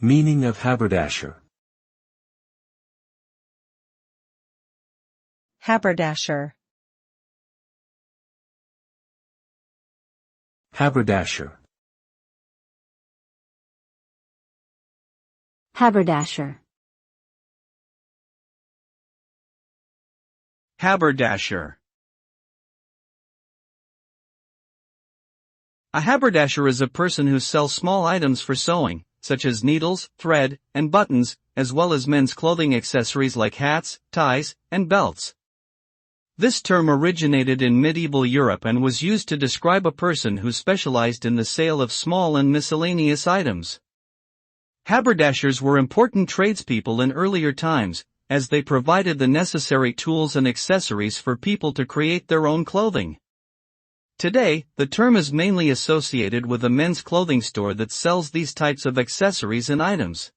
Meaning of haberdasher. Haberdasher. Haberdasher. Haberdasher. Haberdasher. A haberdasher is a person who sells small items for sewing, such as needles, thread, and buttons, as well as men's clothing accessories like hats, ties, and belts. This term originated in medieval Europe and was used to describe a person who specialized in the sale of small and miscellaneous items. Haberdashers were important tradespeople in earlier times, as they provided the necessary tools and accessories for people to create their own clothing. Today, the term is mainly associated with a men's clothing store that sells these types of accessories and items.